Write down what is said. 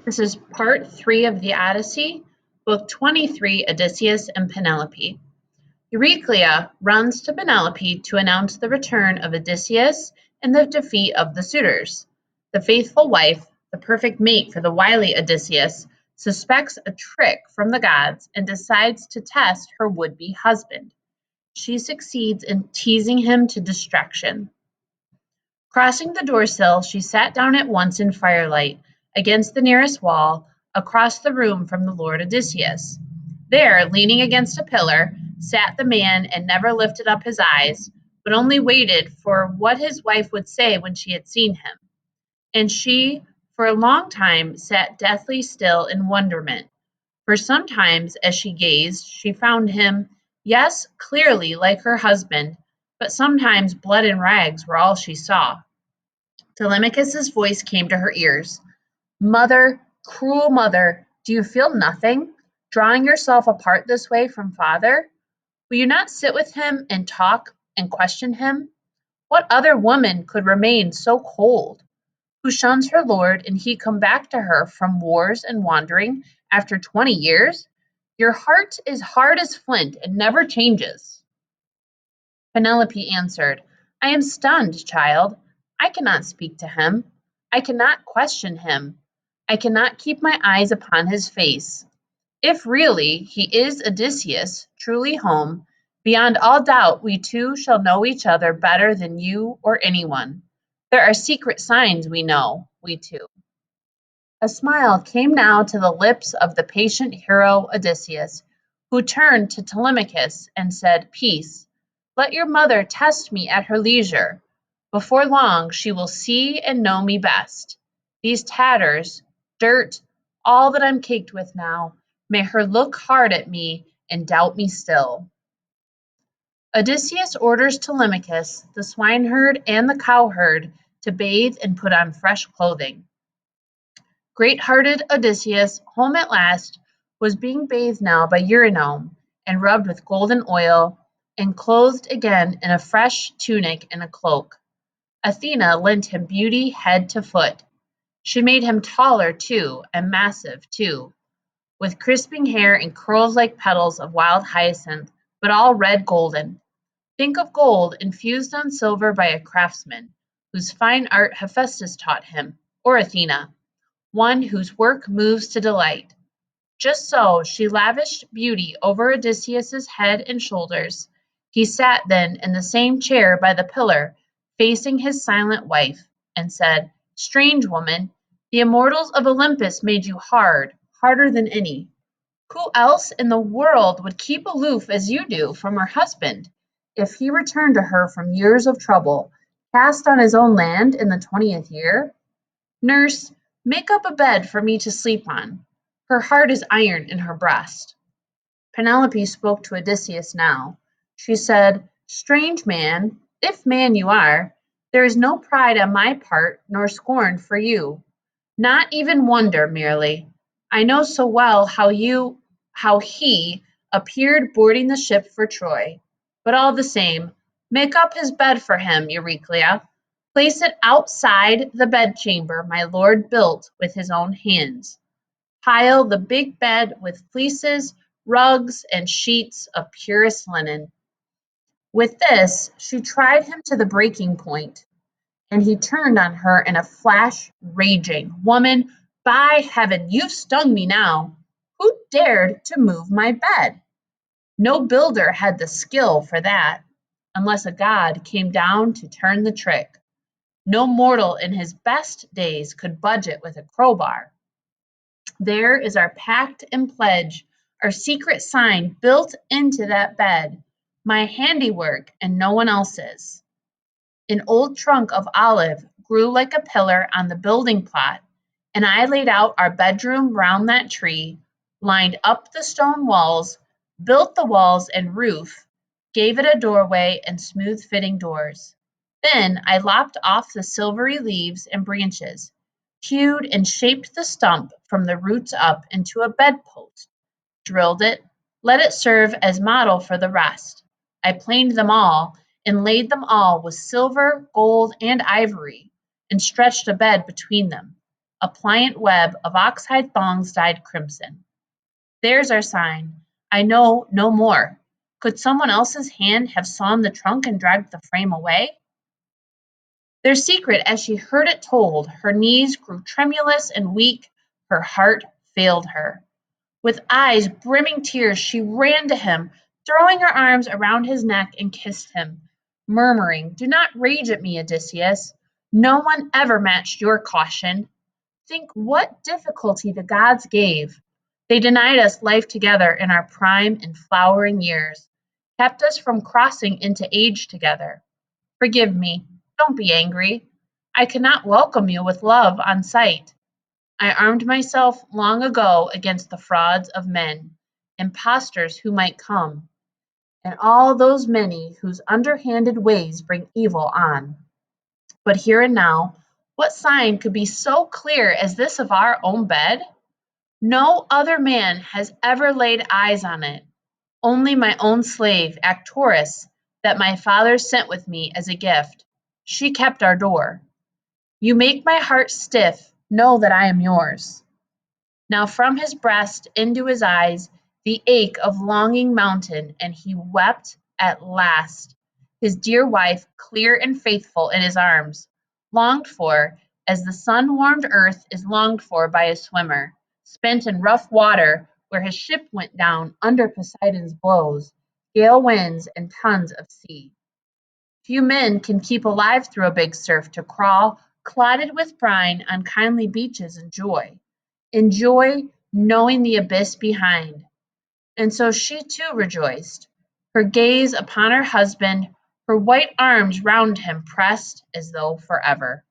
This is part 3 of the Odyssey, book 23, Odysseus and Penelope. Euryclea runs to Penelope to announce the return of Odysseus and the defeat of the suitors. The faithful wife, the perfect mate for the wily Odysseus, suspects a trick from the gods and decides to test her would-be husband. She succeeds in teasing him to distraction. Crossing the door-sill, she sat down at once in firelight, against the nearest wall, across the room from the lord Odysseus. There, leaning against a pillar, sat the man and never lifted up his eyes, but only waited for what his wife would say when she had seen him. And she, for a long time, sat deathly still in wonderment. For sometimes, as she gazed, she found him, yes, clearly like her husband, but sometimes blood and rags were all she saw. Telemachus's voice came to her ears. Mother, cruel mother, do you feel nothing, drawing yourself apart this way from father? Will you not sit with him and talk and question him? What other woman could remain so cold? Who shuns her lord and he come back to her from wars and wandering after 20 years? Your heart is hard as flint and never changes. Penelope answered, I am stunned, child. I cannot speak to him. I cannot question him. I cannot keep my eyes upon his face. If really he is Odysseus, truly home, beyond all doubt we two shall know each other better than you or anyone. There are secret signs we know, we two. A smile came now to the lips of the patient hero Odysseus, who turned to Telemachus and said, Peace. Let your mother test me at her leisure. Before long she will see and know me best. These tatters, dirt, all that I'm caked with now, may her look hard at me and doubt me still. Odysseus orders Telemachus, the swineherd and the cowherd, to bathe and put on fresh clothing. Great-hearted Odysseus, home at last, was being bathed now by Eurynome, and rubbed with golden oil, and clothed again in a fresh tunic and a cloak. Athena lent him beauty head to foot. She made him taller, too, and massive, too, with crisping hair and curls like petals of wild hyacinth, but all red golden. Think of gold infused on silver by a craftsman, whose fine art Hephaestus taught him, or Athena, one whose work moves to delight. Just so she lavished beauty over Odysseus's head and shoulders. He sat then in the same chair by the pillar, facing his silent wife, and said, Strange woman, the immortals of Olympus made you hard, harder than any. Who else in the world would keep aloof as you do from her husband, if he returned to her from years of trouble, cast on his own land in the 20th year? Nurse, make up a bed for me to sleep on. Her heart is iron in her breast. Penelope spoke to Odysseus now. She said, Strange man, if man you are, there is no pride on my part nor scorn for you. Not even wonder merely. I know so well how he appeared boarding the ship for Troy. But all the same, make up his bed for him, Euryclea. Place it outside the bedchamber my lord built with his own hands. Pile the big bed with fleeces, rugs, and sheets of purest linen. With this, she tried him to the breaking point, and he turned on her in a flash, raging, Woman, by heaven, you've stung me now. Who dared to move my bed? No builder had the skill for that, unless a god came down to turn the trick. No mortal in his best days could budge it with a crowbar. There is our pact and pledge, our secret sign built into that bed, my handiwork and no one else's. An old trunk of olive grew like a pillar on the building plot, and I laid out our bedroom round that tree, lined up the stone walls, built the walls and roof, gave it a doorway and smooth-fitting doors. Then I lopped off the silvery leaves and branches, hewed and shaped the stump from the roots up into a bedpost, drilled it, let it serve as model for the rest. I planed them all, and laid them all with silver, gold, and ivory, and stretched a bed between them. a pliant web of oxhide thongs dyed crimson. There's our sign. I know no more. Could someone else's hand have sawn the trunk and dragged the frame away? Their secret, as she heard it told, her knees grew tremulous and weak, her heart failed her. With eyes brimming tears, she ran to him, throwing her arms around his neck and kissed him, murmuring, "Do not rage at me, Odysseus. No one ever matched your caution. Think what difficulty the gods gave. They denied us life together in our prime and flowering years, kept us from crossing into age together. Forgive me. Don't be angry. I cannot welcome you with love on sight. I armed myself long ago against the frauds of men, impostors who might come, and all those many whose underhanded ways bring evil on. But here and now, what sign could be so clear as this of our own bed? No other man has ever laid eyes on it, only my own slave, Actorus, that my father sent with me as a gift. She kept our door. You make my heart stiff, know that I am yours." Now from his breast into his eyes the ache of longing mounted, and he wept at last, his dear wife clear and faithful in his arms, longed for, as the sun-warmed earth is longed for by a swimmer, spent in rough water where his ship went down under Poseidon's blows, gale winds and tons of sea. Few men can keep alive through a big surf to crawl, clotted with brine, on kindly beaches enjoy knowing the abyss behind. And so she too rejoiced, her gaze upon her husband, her white arms round him pressed as though forever.